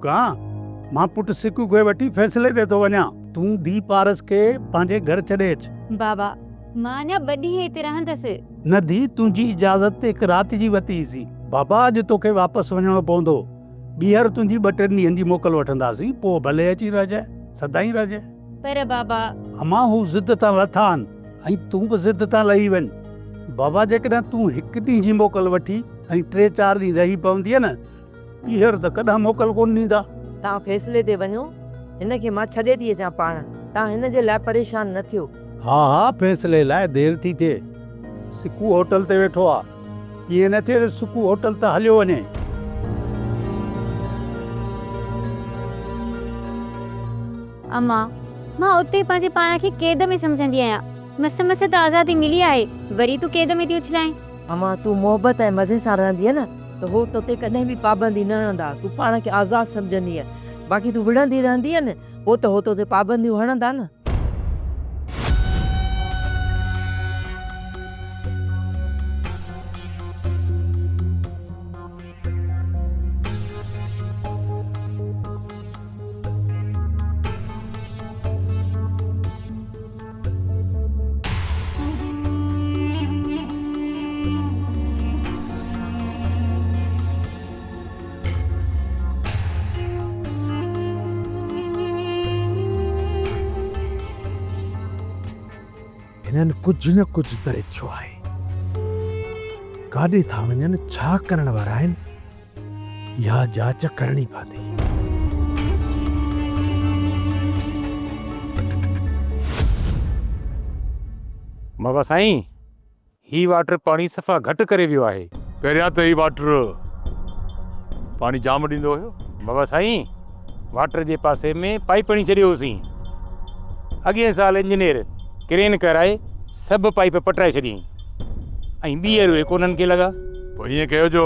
कहां मां पुट सिकू खे वठी फैसले ते तो वञा। तूं धी पारस के पंहिंजे घर छॾे अच। बाबा मां अञा 2 ॾींहं हिते रहंदसि। न धी, तुंहिंजी इजाज़त ते 1 रात जी वतीसी। बाबा अॼु तोखे वापसि वञणो पवंदो। ॿीहर तुंहिंजी 2-3 ॾींहंनि जी मोकल वठंदासीं, पोइ भले अची रहिजांइ, सदाईं रहिजांइ। पर बाबा अमां हू ज़िद तां लथा आहिनि ऐं तूं बि ज़िद तां लही वञ। बाबा जेकॾहिं तूं 1 ॾींहं जी मोकल वठी ऐं 3-4 ॾींहं रही पवंदीअ न, ॿीहर त कॾहिं मोकल कोन ॾींदा। तव्हां फैसले ते वञो, हिन खे मां छॾे थी अचां पाण। तव्हां हिन जे लाइ परेशान न थियो। हा हा, फैसले लाइ देरि थी थिए। सिकू होटल ते वेठो आहे, ईअं न थिए त सिकू होटल त हलियो वञे। अम्मा मां उते पंहिंजे पाण खे क़ैद में सम्झंदी आहियां। मस त आज़ादी मिली आहे, वरी तूं क़ैद में थी उछलाएं। अम्मा तूं मोहबत ऐं मज़े सां रहंदी न, त हो तोते कॾहिं बि पाबंदी न हणंदा। तूं पाण खे आज़ादु सम्झंदी। बाक़ी तूं विढ़ंदी रहंदी न, पोइ त हो तोते पाबंदियूं हणंदा न। हिननि कुझु न कुझु तरे थियो आहे। काॾे था वञनि, छा करण वारा आहिनि, इहा जांच करणी पवंदी। बाबा साईं, ही वाटर पाणी सफ़ा घटि करे वियो आहे। पहिरियां त ही वाटर पाणी जाम ॾींदो हुयो। बाबा साईं, वाटर जे पासे में पाइप हणी छॾियो होसीं। अॻिए साल इंजीनियर क्रेन कराए सभु पाइप पटाए छॾियईं ऐं ॿीहर उहे कोन्हनि खे लॻा। पोइ ईअं कयो जो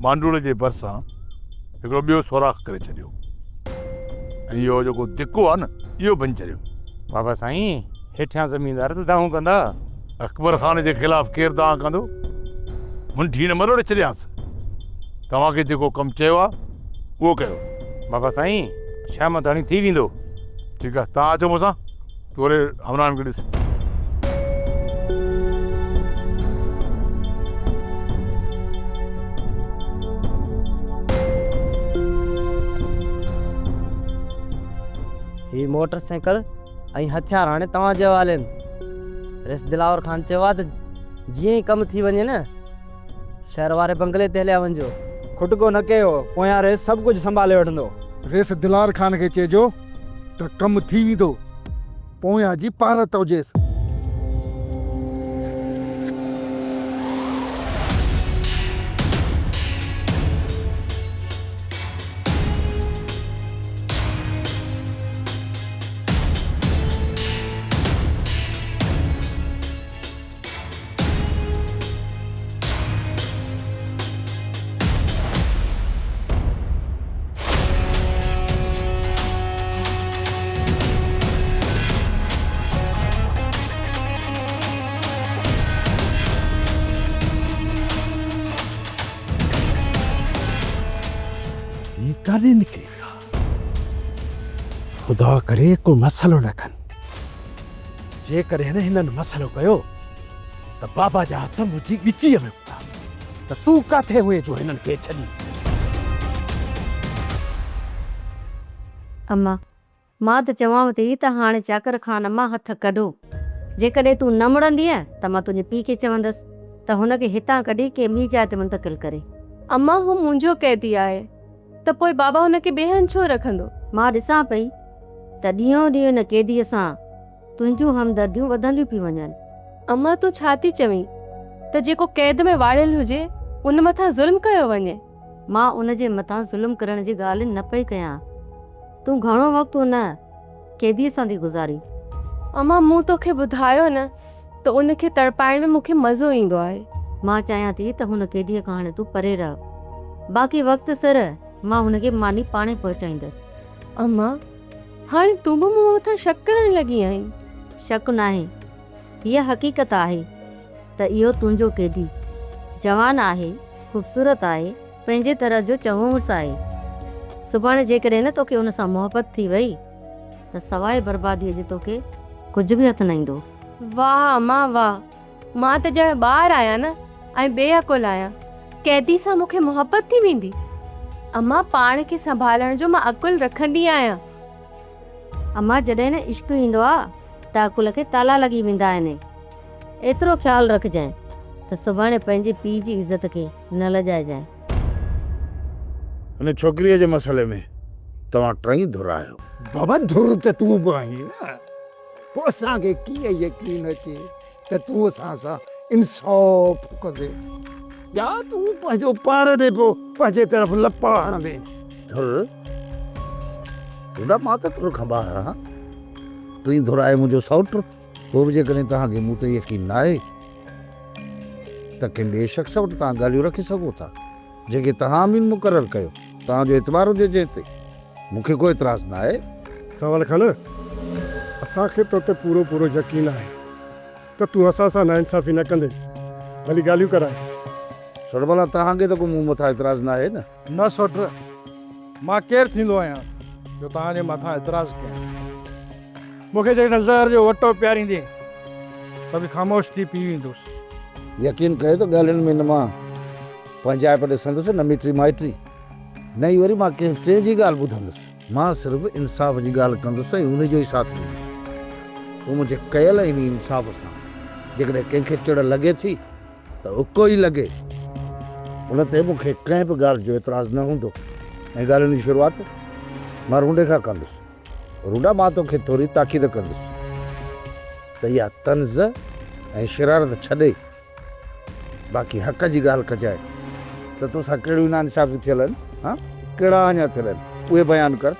मांडूल जे भरिसां हिकिड़ो ॿियो सोराख़ करे छॾियो ऐं इहो जेको धिको आहे न, इहो बंदि छॾियो। बाबा साईं, हेठियां ज़मीनदार त दाहूं कंदा। अकबर ख़ान जे ख़िलाफ़ केरु दांह कंदो? मुंठी न मरोड़े छॾियांसि। तव्हांखे जेको कमु चयो आहे उहो कयो। बाबा साईं, शाम ताणी थी वेंदो। ठीकु आहे, तव्हां अचो मूंसां, तोरे हमरान खे ॾिस। ही मोटरसाइकिल ऐं हथियार हाणे तव्हांजे हवाले आहिनि। रिस दिलावर ख़ान चयो आहे त जीअं ई कमु थी वञे न, शहर वारे बंगले ते हलिया वञिजो। खुटको न कयो, पोयां रेस सभु कुझु संभाले वठंदो। रेस दिलार ख़ान खे चइजो त कमु थी वेंदो, पोयां जी पारत हुजेसि। काॾे निकिरी विया? ख़ुदा करे को मसलो न कनि। जेकॾहिं हिननि मसलो कयो त बाबा जा हथ मुंहिंजी ॻिचीअ में हूंदा। त तूं किथे हुए जो हिननि खे छॾी? अम्मा मां त चवांव थी त हाणे चाकर खान अम्मा हथ कढो। जेकॾहिं तूं न मुड़ंदीअ त मां तुंहिंजे पीउ खे चवंदसि त हुनखे हितां कढी के ॿी जाइ ते मुंतक़िल करे। अम्मा हू मुंहिंजो कैदी आहे, त पोइ बाबा हुनखे ॿिए छो रखंदो? मां ॾिसां पई त ॾींहों ॾींहुं हिन कैदीअ सां तुंहिंजूं हमदर्दियूं वधंदियूं पियूं वञनि। अम्मा तूं छा थी चवीं त जेको कैद में वाड़ियल हुजे उन मथां ज़ुल्म कयो वञे? मां उन जे मथां ज़ुल्म करण जी ॻाल्हि न पई कयां। तूं घणो वक़्तु उन कैदीअ सां थी गुज़ारी। अम्मा मूं तोखे ॿुधायो न त उनखे तड़पाइण में मूंखे मज़ो ईंदो आहे। मां चाहियां थी त हुन कैदीअ खां हाणे तूं परे रह। बाक़ी वक़्तु सिर मां हुनखे मानी पाणे पहुचाईंदसि। अम्मा हाणे तूं बि मूं मथां शक करण लॻी आहीं? शक न आहे, हीअ हक़ीक़त आहे त इहो तुंहिंजो कैदी जवान आहे, ख़ूबसूरत आहे, पंहिंजे तरह जो चङो मुड़ुसु आहे। सुभाणे जेकॾहिं न तोखे हुन सां मोहबत थी वई त सवाइ बर्बादीअ जे तोखे कुझु बि हथ न ईंदो। वाह अम्मा वाह, मां त ॼण ॿार आहियां न ऐं बेअकुल आहियां। कैदी सां मूंखे मोहबत थी वेंदी। अम्मा पाण खे संभालण जो मां अकुल रखंदी आहियां। अम्मा जॾहिं न इश्क ईंदो आहे त अकुल खे ताला लॻी वेंदा आहिनि। एतिरो ख़्यालु रखजांइ त सुभाणे पंहिंजे पीउ जी इज़त खे न लॼाइजांइ। हिन छोकिरीअ जे मसइले में तव्हां टई धुरायो। बाबा धुर त तूं बि आहीं न, पोइ असांखे कीअं यकीन अचे त तूं असां सां इंसाफ़ कंदे या तूं पंहिंजो पाण ॾे पोइ पंहिंजे तरफ़ लपा हणंदे। धुर रुडा मां त तुर खां ॿाहिरि आहियां। टई धुराए मुंहिंजो सौट, पोइ बि जेकॾहिं तव्हांखे मूं ते यकीन न आहे त कंहिं ॿिए शख़्स वटि तव्हां ॻाल्हियूं रखी सघो था जेके तव्हां बि मुक़ररु कयो, तव्हांजो एतबार हुजे जंहिं ते। मूंखे कोई एतिराज़ न आहे। सवाल खण, असांखे तो ते पूरो पूरो यकीन आहे त तूं असां सां नाइंसाफ़ी न कंदे, भली ॻाल्हियूं कराए। सर भला तव्हांखे त को मूं मथां एतिराज़ न आहे न? न सोट, मां केरु थींदो आहियां जो तव्हांजे मथां एतिराज़ कयां। मूंखे जेकॾहिं ज़हर जो वटो पियारींदे त बि ख़ामोश थी पी वेंदुसि। यकीन कयो त ॻाल्हियुनि में न मां पंहिंजाइप ॾिसंदुसि न मिटी माइटी, न ई वरी मां कंहिं टे जी ॻाल्हि ॿुधंदुसि। मां सिर्फ़ु इंसाफ़ जी ॻाल्हि कंदुसि ऐं उन जो ई साथ ॾींदुसि। पोइ मुंहिंजे कयल इन इंसाफ़ सां जेकॾहिं कंहिंखे चिड़ लॻे थी त उको ई लॻे, उन ते मूंखे कंहिं बि ॻाल्हि जो एतिराज़ न हूंदो। ऐं ॻाल्हियुनि जी शुरूआति मां रूंडे खां कंदुसि। रूंडा, मां तोखे थोरी ताक़ीद कंदुसि त इहा तंज़ ऐं शरारत छॾे बाक़ी हक़ जी ॻाल्हि कजाए त तोसां कहिड़ियूं नाइंसाफ़ियूं थियल आहिनि, हा कहिड़ा अञा थियल आहिनि, उहे बयानु कर।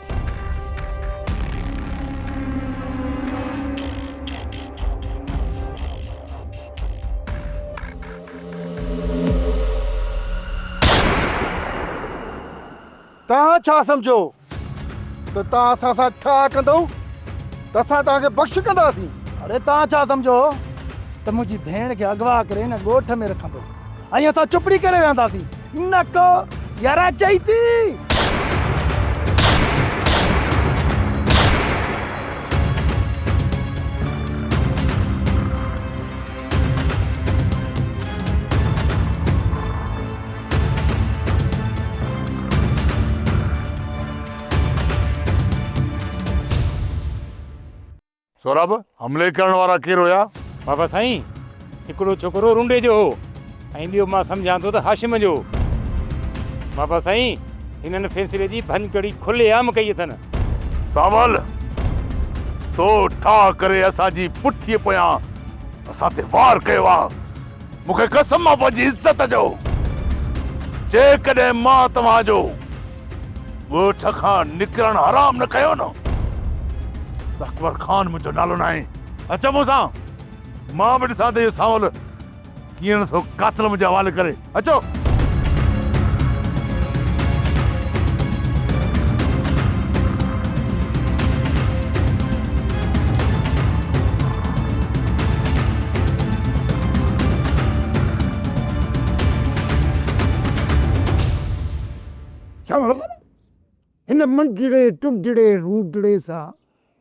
तव्हां छा सम्झो त तव्हां असां सां छा कंदव त असां तव्हांखे बख़्श कंदासीं? अड़े तव्हां छा सम्झो त मुंहिंजी भेण खे अगवा करे हिन ॻोठ में रखंदो ऐं असां चुपड़ी करे वेहंदासीं? न को यारा चई थी। सौरभ, हमले करण वारा केरु हुया? बाबा साईं, हिकिड़ो छोकिरो रूंडे जो हो ऐं ॿियो मां सम्झां थो त हाशिम जो। बाबा साईं, हिननि फैसले जी भंजकड़ी खुलेआम कई अथनि। सावल, तो ठा करे असांजी पुठीअ पोयां असां ते वार कयो आहे। मूंखे कसम आहे पंहिंजी इज़त जो, जेकॾहिं मां तव्हांजो ॻोठ खां निकिरणु हराम न कयो न त अकबर ख़ान मुंहिंजो नालो न आहे। अच मूंसां, मां बि ॾिसां त इहो सावल कीअं नथो कातिल मुंहिंजे हवाले करे। अचो। हिन मंझड़े टुंडड़े रूडड़े सां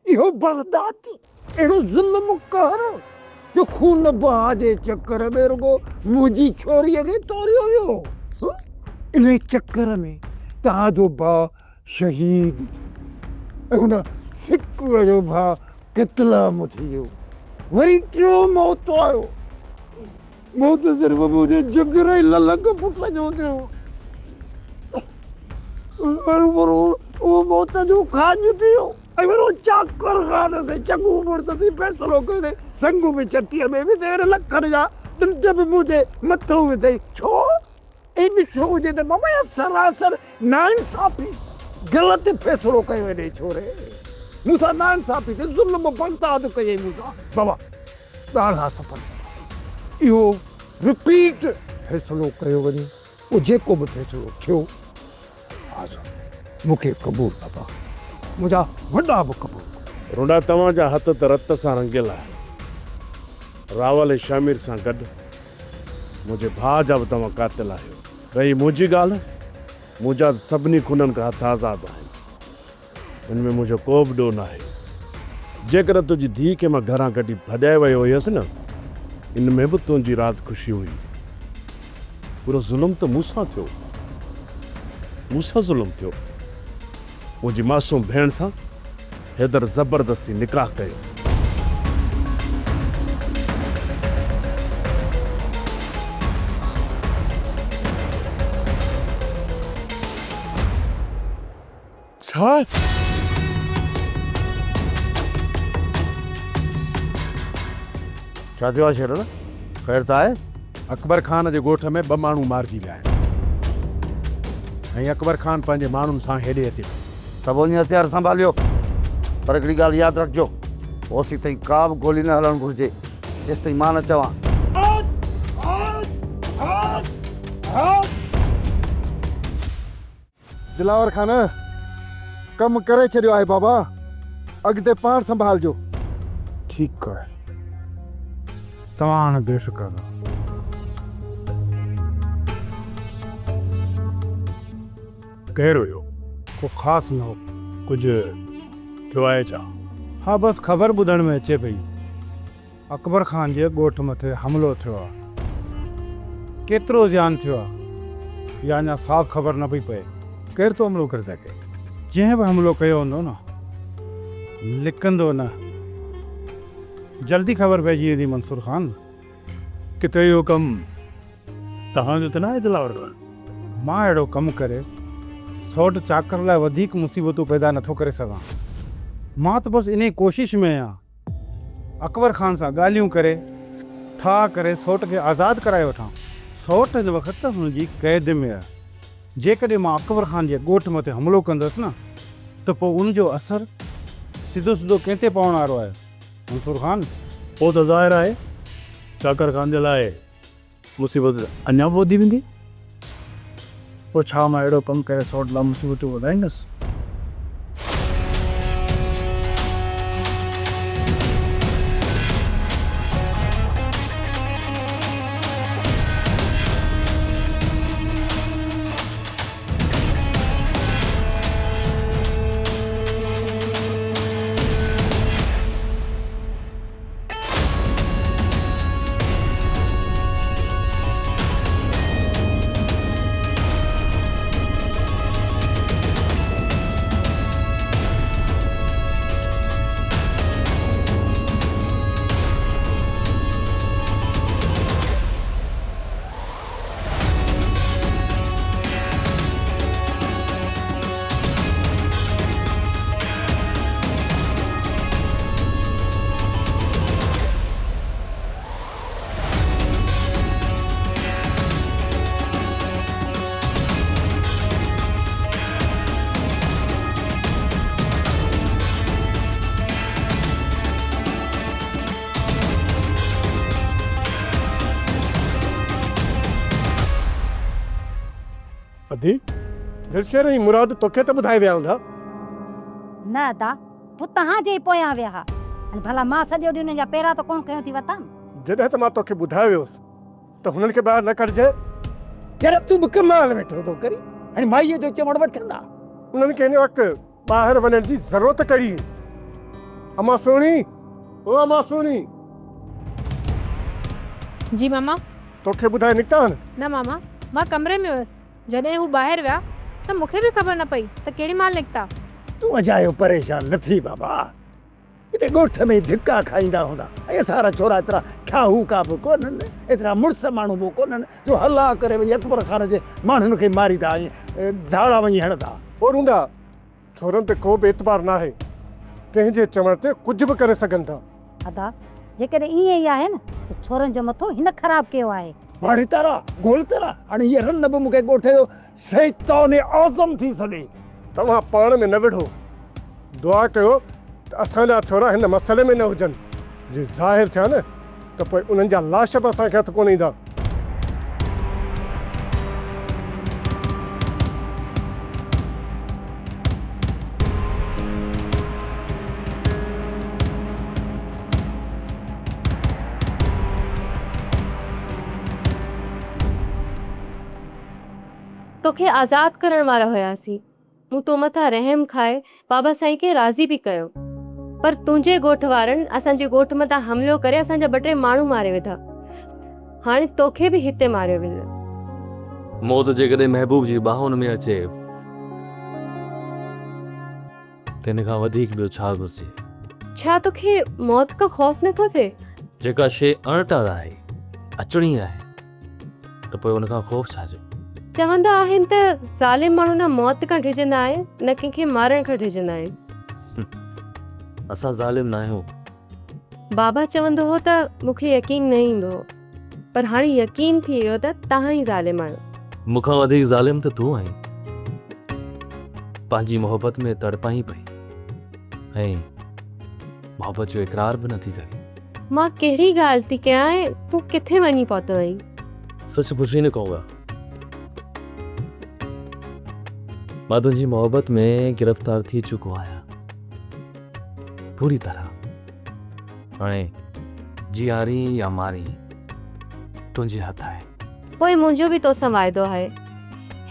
इहो बर्दाश्त अहिड़ो ज़ुल्म कर जो खून बहा जे चक्कर में रुगो मुंहिंजी छोरीअ खे तोड़ियो वियो। इन चक्कर में तव्हांजो भाउ शहीद ऐं हुन सिक जो भाउ क़ितलाम थी वियो। वरी टियों मौत आयो। मौत सिर्फ़ु मुंहिंजे जिगर ई ललंग पुट जो थियो। उहो मौत जो खाज थियो ऐं वरी चाकर ख़ान से चङो मुड़ुस थी फ़ैसिलो करे संग में चटीअ में विधे लखनि जा ॾंड बि मुंहिंजे मथां विधई। छो? इन छो हुजे त बाबा सरासर नाइंसाफ़ी ग़लति फ़ैसिलो कयो हिन छोरे मूंसां। नाइंसाफ़ी ते ज़ुल्म बर्दाश्त कयई मूंसां। बाबा ॻाल्हि सफ़र इहो रिपीट फ़ैसिलो कयो वञे, उहो जेको बि फ़ैसिलो थियो मूंखे क़बूल बाबा, मुंहिंजा वॾा बि क़बूल। रुंडा, तव्हांजा हथ त रत सां रंगियल आहे। रावल ऐं शामिर सां गॾु मुंहिंजे भाउ जा बि तव्हां कातिल आहियो। रही मुंहिंजी ॻाल्हि मुंहिंजा सभिनी खूननि खां हथ आज़ादु आहिनि, हिन में मुंहिंजो को बि ॾोह न आहे। जेकर तुंहिंजी धीउ खे मां घरां कढी भॼाए वियो हुयसि न, इन में बि तुंहिंजी राज़ ख़ुशी हुई। पूरो ज़ुल्म त मूंसां थियो, मूंसां ज़ुल्म थियो। मुंहिंजी मासूम भेण सां हैदर ज़बरदस्ती निकाह कयो। छा? छा थियो आहे शेर? ख़ैर त आहे? अकबर खान जे ॻोठ में 2 माण्हू मारिजी विया आहिनि ऐं अकबर खान पंहिंजे माण्हुनि सां हेॾे अचे। सभई हथियार संभालियो, पर हिकिड़ी ॻाल्हि यादि रखिजो, ओसी ताईं का बि गोली न हलणु घुरिजे जेसि ताईं मां न चवां। दिलावर खान कमु करे छॾियो आहे बाबा, अॻिते पाण संभालजो। ठीकु आहे, तव्हां हाणे बेफ़िक्र रहो। केरु हुयो? को ख़ासि न हो। कुझु थियो आहे छा? हा, बसि ख़बर ॿुधण में अचे पई, अकबर खान जे ॻोठ मथे हमिलो थियो आहे। केतिरो ज़्यान थियो आहे इहा अञा साफ़ ख़बर न पई पए। केरु थो हमिलो करे सघे? जंहिं बि हमिलो कयो हूंदो न, लिकंदो न। जल्दी ख़बर पइजी वेंदी मंसूर खान। किथे इहो कमु तव्हांजो त न आहे दिलावर खान? मां अहिड़ो कमु करे सौट चाकर लाइ वधीक मुसीबतूं पैदा नथो करे सघां। मां त बसि इन कोशिश में आहियां, अकबर खान सां ॻाल्हियूं करे ठा करे सौट खे आज़ादु कराए वठां। सौट हिन वक़्तु हुनजी क़ैद में आहे। जेकॾहिं मां अकबर खान जे ॻोठ मथे हमिलो कंदुसि न, त पोइ उनजो असरु सिधो सिधो कंहिं ते पवण वारो आहे? मंसूर खान। पोइ त ज़ाहिर आहे चाकर खान जे लाइ मुसीबत अञा बि वधी वेंदी। पोइ छा मां अहिड़ो कमु करे सौट लाइ मुसीबतूं वधाईंदुसि? अधी दिलशेर जी मुराद तोखे त ॿुधाए विया हूंदा। न ता हू तव्हांजे पोयां विया हा। भला मां सॼो ॾींहुं हुननि जा पेरा त कोन कयो थी वतां। जॾहिं त मां तोखे ॿुधाए वियोसि त हुननि खे ॿाहिरि न कढिजे। यार तूं बि कमाल वेठो थो करी, हाणे माईअ जो चवणु वठंदा। उन्हनि खे हिन वक़्तु ॿाहिरि वञण जी ज़रूरत कड़ी। अमा सोणी, ओ अमा सोणी। जी मामा। तोखे ॿुधाए निकिता आहिनि? न मामा, मां कमरे में हुयसि। जॾहिं हू ॿाहिरि विया त मूंखे बि ख़बर न पई त केॾी महिल निकिता। तूं अजायो परेशान न थी बाबा, हिते ॻोठ में धिका खाईंदा हूंदा। ऐं असां छोरा एतिरा ख्याहू का बि कोन्हनि, एतिरा मुड़ुस माण्हू बि कोन्हनि जो हला करे वञी अकबर खान जे माण्हुनि खे मारींदा ऐं धाड़ा वञी हणंदा। और हूंदा छोरनि ते को बि एतबार न आहे, कंहिंजे चवण ते कुझु बि करे सघनि था। अदा जेकॾहिं ईअं ई आहे न त छोरनि जो मथो हिन ख़राबु कयो आहे। बाड़ी तारा गोल तारा हाणे ये रन बि मूंखे ॻोठ जो शैतान आज़म थी सघे। तव्हां पाण में न विढ़ो, दुआ कयो त असांजा छोरा हिन मसइले में न हुजनि। जे ज़ाहिर थिया न त पोइ उन्हनि जा लाश बि असांखे हथु कोन ईंदा। तो तोखे आज़ाद करण वारा हुयासीं। मूं तो मथां रहम खाए बाबा साईं खे राज़ी बि कयो, पर तुंहिंजे ॻोठ वारनि असांजे ॻोठ मथां हमिलो करे असांजा 2-3 माण्हू मारे विधा। हाणे तोखे बि हिते मारियो वेंदो। मौत जेकॾहिं महबूब जी ॿाहुनि में अचे तिन खां वधीक ॿियो छा घुरिजे? छा तोखे मौत खां ख़ौफ़ नथो थिए? जेका शइ अणटार आहे, अचणी आहे, त पोइ उन खां ख़ौफ़ छाजो? चवंदा आहिनि त ज़ालिम माण्हू न मौत खां डिॼंदा आहिनि न कंहिंखे मारण खां डिॼंदा आहिनि। असां ज़ालिम न आहियूं। बाबा चवंदो हो त मूंखे यकीन न ईंदो हो, पर हाणे यकीन थी वियो त तव्हां ई ज़ालिम आहियो। मूंखां वधीक ज़ालिम त तूं आहीं। पंहिंजी मोहबत में तड़पाई पई ऐं मोहबत जो इक़रार बि नथी करे। मां कहिड़ी ॻाल्हि थी कयां ऐं तूं किथे वञी पहुतो आहीं? सच पुछी न कहूंगा। मां तुंहिंजी मोहबत में गिरफ़्तार थी चुको आहियां पूरी तरह। हाणे जियारी या मारी तुंहिंजे हथ आहे। पोइ मुंहिंजो बि तोसां वाइदो आहे।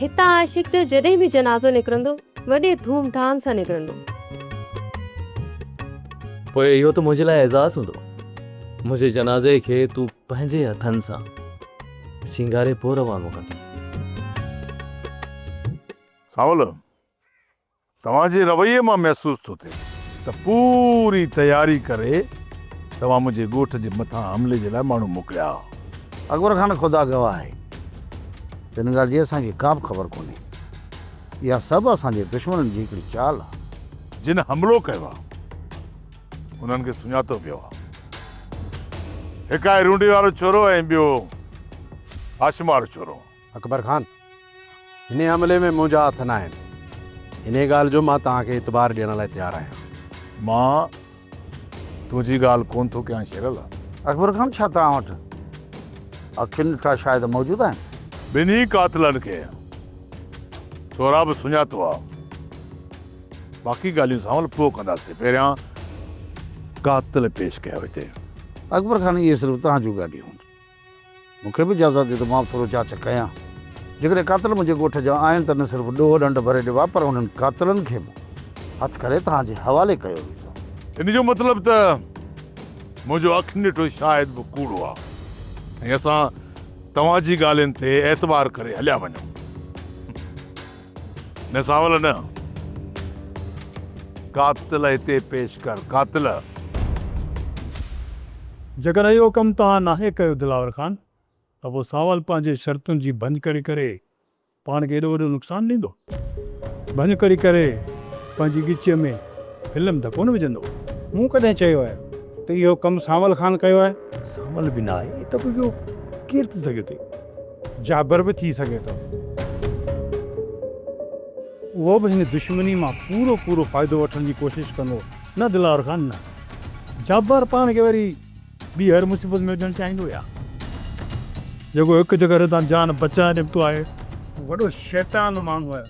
हितां आशिक़ जो जॾहिं बि जनाज़ो निकिरंदो वॾे धूमधाम सां निकिरंदो। पोइ इहो त मुंहिंजे लाइ एज़ाज़ हूंदो। मुंहिंजे जनाज़े खे तूं पंहिंजे हथनि सां सिंगारे पोइ रवानो कंदी। सावल, तव्हांजे रवैये मां महसूस थो थिए त पूरी तयारी करे तव्हां मुंहिंजे ॻोठ जे मथां हमले जे लाइ माण्हू मोकिलिया। अकबर खान ख़ुदा गवाह आहे, तिन ॻाल्हि जी असांखे का बि ख़बर कोन्हे। इहा सभु असांजे दुश्मननि जी हिकिड़ी चाल आहे। जिन हमिलो कयो आहे उन्हनि खे सुञातो पियो आहे। हिकु आहे रूंडी वारो छोरो ऐं ॿियो हाशिम वारो छोरो। अकबर खान, हिन हमले में मुंहिंजा हथ न आहिनि। इन ॻाल्हि जो मां तव्हांखे इतबार ॾियण लाइ तयारु आहियां। मां तुंहिंजी ॻाल्हि कोन थो कयां शेरल। अकबर खान, छा तव्हां वटि अखियुनि ॾिठा शायदि मौजूदु आहिनि? ॿिन्ही कातिलनि खे सोरा बि सुञातो आहे। बाक़ी ॻाल्हियूं सावल पोइ कंदासीं, पहिरियां कातिल पेश कया हिते। अकबर खान, इहे सिर्फ़ु तव्हां जूं ॻाल्हियूं आहिनि। मूंखे बि इजाज़त ॾियो त मां थोरो जांच कयां। जेकॾहिं कातिल मुंहिंजे ॻोठ जा आहिनि त न सिर्फ़ु ॾोह ॾंड भरे ॾिबा, पर उन्हनि कातिलनि खे बि हथु करे तव्हांजे हवाले कयो वेंदो। इन जो मतिलबु त मुंहिंजो अखि ॾिठो शायदि बि कूड़ो आहे ऐं असां तव्हांजी ॻाल्हियुनि ते एतबार करे हलिया वञूं। न सावल न, कातिल हिते पेश कर। कातिल जेकॾहिं इहो कमु तव्हां नाहे कयो दिलावर ख़ान, त पोइ सावल पंहिंजे शर्तुनि जी भंजकड़ी करे पाण खे एॾो वॾो नुक़सानु ॾींदो। भंजकड़ी करे पंहिंजी ॻिचीअ में फिल्म त कोन विझंदो। मूं कॾहिं चयो आहे त इहो कमु सावल ख़ान कयो आहे? सावल बि न आहे त पोइ ॿियो केरु थी सघे थो? जाबर बि थी सघे थो। उहो बि हिन दुश्मनी मां पूरो फ़ाइदो वठण जी कोशिशि कंदो। न दिलावर ख़ान, न। जाबर पाण खे वरी ॿी हर मुसीबत में विझणु चाहींदो या जेको हिकु जॻह तां जान बचाए निकितो आहे। वॾो शैतान माण्हू आहे,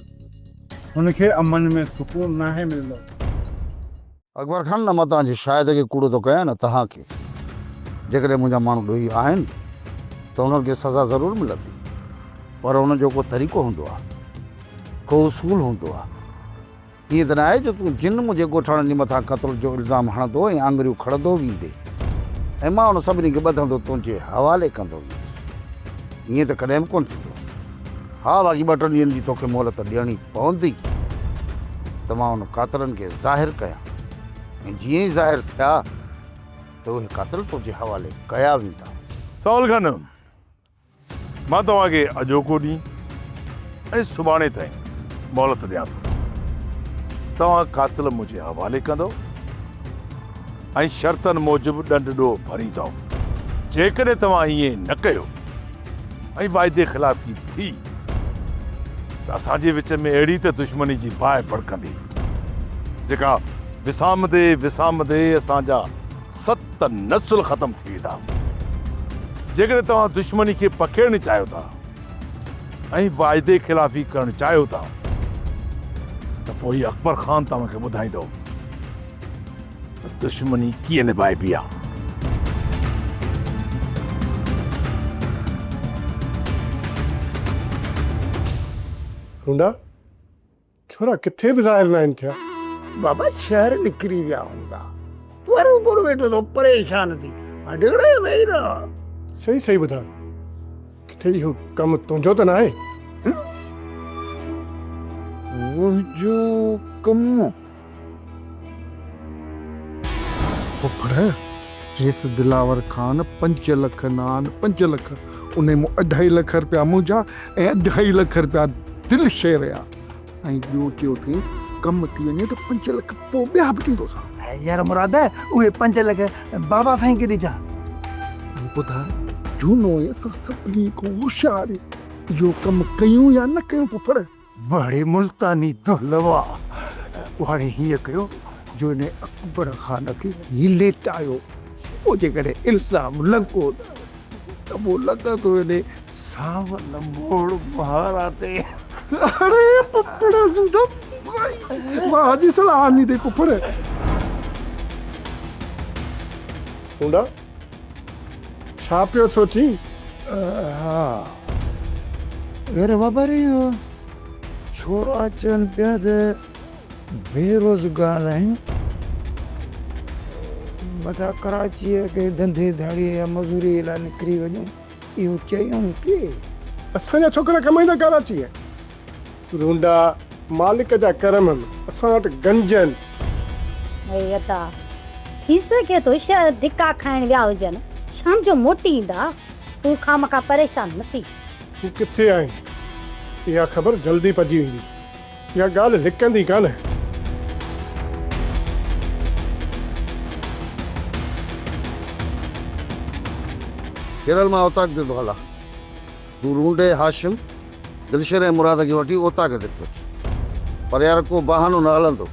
हुनखे अमन में सुकून नाहे मिलंदो। अकबर खान, न मां तव्हांजे शायदि खे कूड़ो थो कयां न तव्हांखे। जेकॾहिं मुंहिंजा माण्हू ॾोही आहिनि त उन्हनि खे सज़ा ज़रूरु मिलंदी, पर उन जो को तरीक़ो हूंदो आहे, को उसूल हूंदो आहे। ईअं त न आहे जो तूं जिन मुंहिंजे ॻोठाणनि जे मथां क़त्ल जो इल्ज़ाम हणंदो ऐं आङुरियूं खणंदो वेंदे ऐं मां उन सभिनी खे ॿधंदो तुंहिंजे हवाले कंदो वेंदुसि। ईअं त कॾहिं बि कोन्ह थींदो। हा, बाक़ी 2-3 ॾींहंनि जी तोखे मोहलत ॾियणी पवंदी त मां उन कातिलनि खे ज़ाहिर कयां, ऐं जीअं ई ज़ाहिर थिया त उहे कातिल तुंहिंजे हवाले कया वेंदा। सावल खान, मां तव्हांखे अॼोको ॾींहुं ऐं सुभाणे ताईं मोहलत ॾियां थो। तव्हां कातिल मुंहिंजे हवाले कंदो ऐं शर्तनि मूजिबि ॾंड ॾोह भरींदो। जेकॾहिं तव्हां ईअं न कयो ऐं वाइदे ख़िलाफ़ी थी त असांजे विच में अहिड़ी त दुश्मनी जी बाहि भड़कंदी जेका विसामदे असांजा 7 नस्ल ख़तम थी वेंदा। जेकॾहिं तव्हां दुश्मनी खे पखेड़णु चाहियो था ऐं वाइदे ख़िलाफ़ी करणु चाहियो था त पोइ अकबर ख़ान तव्हांखे ॿुधाईंदो त दुश्मनी कीअं निभाइबी आहे। हूंदा छोरा किथे बि ज़ाहिर न आहिनि थिया। बाबा शहर निकिरी विया हूंदा, पर ऊपर वेठो तो परेशान थी अडड़े वेही रहो। सही सही ॿुधा, किथे इहो कमु तुंहिंजो त न आहे? मुंहिंजो कमु पुफड़ हेस दिलावर खान 5 लख नान 5 लख उन में 2.5 लख रुपया मुंहिंजा ऐं 2.5 लख रुपया दिल शेर जा ऐं ॿियो चयो थी कमु थी वञे त 5 लख पोइ ॿिया बि ॾींदोसां। यार मुराद उहे 5 लख बाबा साईं खे ॾिजां। ॿुधा झूनो असां सभिनी खां होशियारु इहो कमु कयूं या न कयूं पुफड़? बड़े मुल्तानी तो लवा हाणे हीअं कयो जो हिन अकबर खान खे ही लेटायो, पोइ जेकॾहिं इल्ज़ाम लॻो त पोइ लॻंदो हिन सावल मोड़ महारा ते। अरे पुफड़ सुठो मां अॼु सलाह नी दे पुफड़। हूंदा छा पियो सोची? हा अरे बाबा रे छोरा चवनि पिया त बेरोज़गार आहियूं, मथां कराचीअ खे धंधे धाड़ीअ या मज़ूरी लाइ निकिरी वञूं, इहो चयूं पिए। असांजा छोकिरा कमाईंदा कराची रूंडा मालिक जा करम असां वटि गंजन। अता थी सके तो शहर धिका खाइण विया हुजनि, शाम जो मोटी ईंदा, तूं खामखा परेशान न थी। तूं किथे आहीं इहा ख़बर जल्दी पइजी वेंदी, इहा ॻाल्हि लिकंदी कान। शेरल मां उताक दे तो हला तू रूंडे हाशिम दिलशर ऐं मुराद खे वठी उताक ते पहुच, पर यार को बहानो न हलंदो,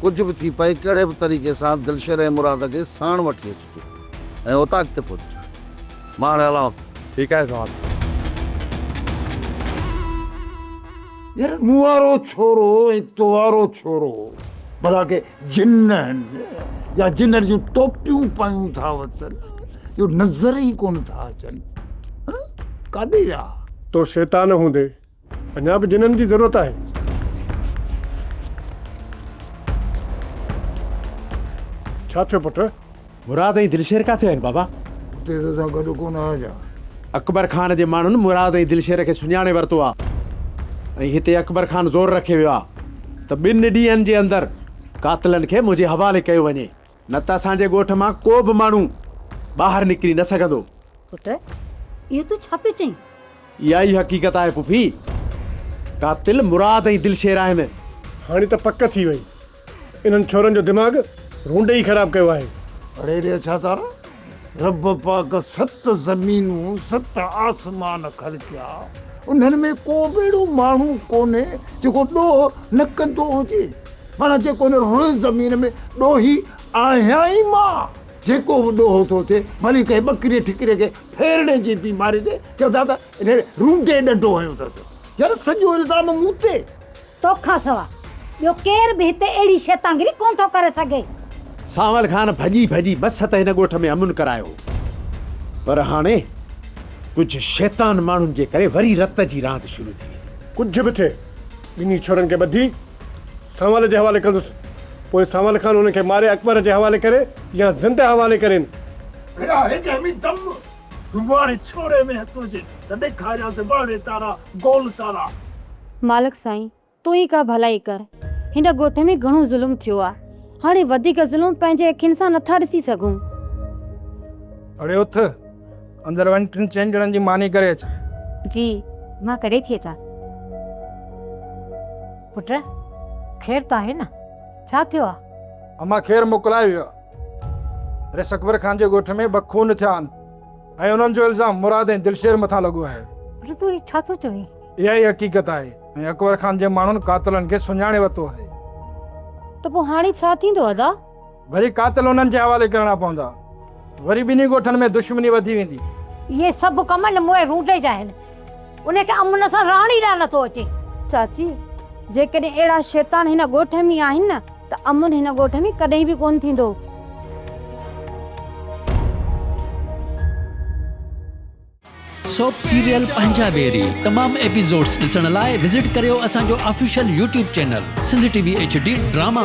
कुछ भी थी पए कहिड़े बि तरीक़े सां दिलशर ऐं मुराद खे साण वठी अचिजो ऐं उताक ते पहुच। मां हाणे हलां। ठीकु आहे साहब। यार मुआरो छोरो ऐं तुआरो छोरो भला के जिन आहिनि या जिन जूं टोपियूं पायूं था वतन, इहो नज़र ई कोन था अचनि। काॾे विया? तो शैतान हूंदे अञा बि जिननि जी ज़रूरत आहे। छा थियो पुट? मुराद ऐं दिलशेर किथे आहिनि बाबा? हुते त असां गॾु कोन आया। अकबर खान जे माण्हुनि मुराद ऐं दिलशेर खे सुञाणे वरितो आहे ऐं हिते अकबर खान ज़ोर रखे वियो आहे त 2 ॾींहंनि जे अंदरि कातिलनि खे मुंहिंजे हवाले कयो वञे, न त असांजे ॻोठ मां को बि माण्हू ॿाहिरि निकिरी न सघंदो। पुट इहो तूं छा पियो चईं? इहा ई हक़ीक़त आहे पुफी, कातिल मुराद ऐं दिलशेर आहिनि। हाणे त पक थी वई, इन्हनि छोरनि जो दिमाग़ रूंडे ई ख़राबु कयो आहे। अरे रे छा तारा रब पाक 7 ज़मीनूं 7 आसमान ख़लकिया, उन्हनि में को बेड़ो माण्हू कोन्हे जेको ॾोह न कंदो हुजे। माना जेको न रोज़ ज़मीन में ॾोही आहियां ई मां, जेको बि ॾोह थो थिए भली कंहिं ॿकरीअ ठिकरे खे फेरणे जी बीमारी ते चवंदा त इन रूंडे ॾंडो हयो अथसि। यार सॼो इल्ज़ाम मूं ते। तोखां सवा ॿियो केर बि हिते अहिड़ी शैतांगिरी कोन थो करे सघे। सावल खान भॼी भॼी बस त हिन ॻोठ में अमुन करायो, पर हाणे कुछ शैतान माण्हुनि जे करे वरी रत जी रांदि शुरू थी वई। कुझु बि थिए ॿिन्ही छोरनि खे ॿधी सावल जे हवाले कंदुसि, पोइ सावल खान उनखे मारे अकबर जे हवाले करे या ज़िंदह हवाले करेनि। छोरे में हथो जे त ॾेखारियासीं बाणे तारा गोल तारा। मालिक साईं तूं ई का भलाई कर, हिन ॻोठ में घणो ज़ुल्म थियो आहे, हाणे वधीक ज़ुल्म पंहिंजे अखियुनि सां नथा ॾिसी सघूं। अड़े उथ, अंदरि वञी 3-4 ॼणनि जी मानी करे अच। जी मां करे थी अचां। पुट ख़ैर त आहे न, छा थियो आहे? अमा ख़ैर मोकिलाए वियो आहे। रेस अकबर खान जे ॻोठ में 2 खून थिया आहिनि ऐं उन्हनि जो इल्ज़ाम मुराद ऐं दिलशेर मथां लॻो आहे। पुट तूं छा थो चवीं? इहा ई हक़ीक़त आहे ऐं अकबर खान जे माण्हुनि कातिलनि खे सुञाणे वरितो आहे। त पोइ हाणे छा थींदो अदा? वरी कातिल उन्हनि जे हवाले करणा पवंदा, वरी ॿिन्ही ॻोठनि में दुश्मनी वधी वेंदी। इहे सभु कम मोए रूंडे जा आहिनि, उनखे अमुन सां रहण ई नथो अचे। चाची जेकॾहिं अहिड़ा शैतान हिन ॻोठ में आहिनि न त अमुन हिन ॻोठ में कॾहिं बि कोन थींदो। सोप सीरियल पंजाबेरी तमाम एपिसोड्स ॾिसण लाइ विज़िट करियो असांजो official YouTube channel Sindh TV HD drama.